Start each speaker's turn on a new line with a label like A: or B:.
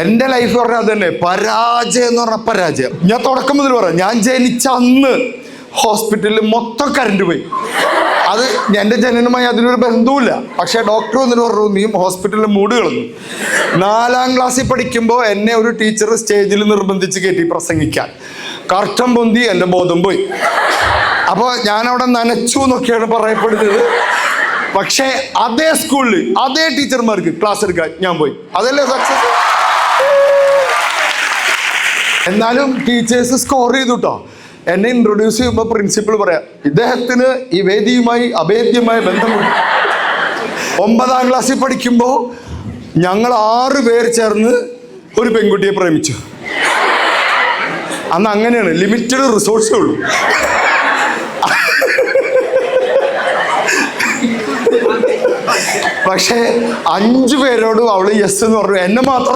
A: എൻ്റെ ലൈഫ് പറഞ്ഞാൽ അത് തന്നെ, പരാജയം എന്ന് പറഞ്ഞാൽ പരാജയം. ഞാൻ തുടക്കം മുതൽ പറയാം, ഞാൻ ജനിച്ച അന്ന് ഹോസ്പിറ്റലിൽ മൊത്തം കറണ്ട് പോയി. അത് എൻ്റെ ജനനമായി അതിനൊരു ബന്ധവുമില്ല. പക്ഷേ ഡോക്ടർ വന്നിട്ട് പറഞ്ഞു, നീ ഹോസ്പിറ്റലിൽ മൂട് കളഞ്ഞു. 4ാം ക്ലാസ്സിൽ പഠിക്കുമ്പോൾ എന്നെ ഒരു ടീച്ചർ സ്റ്റേജിൽ നിർബന്ധിച്ച് കയറ്റി പ്രസംഗിക്കാൻ. കർട്ടൻ പൊന്തി എൻ്റെ ബോധം പോയി. അപ്പോൾ ഞാനവിടെ നനച്ചു എന്നൊക്കെയാണ് പറയപ്പെടുന്നത്. പക്ഷേ അതേ സ്കൂളിൽ അതേ ടീച്ചർമാർക്ക് ക്ലാസ് എടുക്കാൻ ഞാൻ പോയി. അതല്ലേ സക്സസ്. എന്നാലും ടീച്ചേഴ്സ് സ്കോർ ചെയ്തു കേട്ടോ. എന്നെ ഇൻട്രൊഡ്യൂസ് ചെയ്യുമ്പോൾ പ്രിൻസിപ്പൾ പറയാം, ഇദ്ദേഹത്തിന് ഈ വേദിയുമായി അഭേദ്യമായ ബന്ധമുണ്ട്. 9ാം ക്ലാസ്സിൽ പഠിക്കുമ്പോൾ ഞങ്ങൾ 6 പേർ ചേർന്ന് ഒരു പെൺകുട്ടിയെ പ്രേമിച്ചു. അന്ന് അങ്ങനെയാണ്, ലിമിറ്റഡ് റിസോഴ്സേ ഉള്ളൂ. പക്ഷേ 5 പേരോടും അവള് യെസ് എന്ന് പറഞ്ഞു. എന്നെ മാത്രം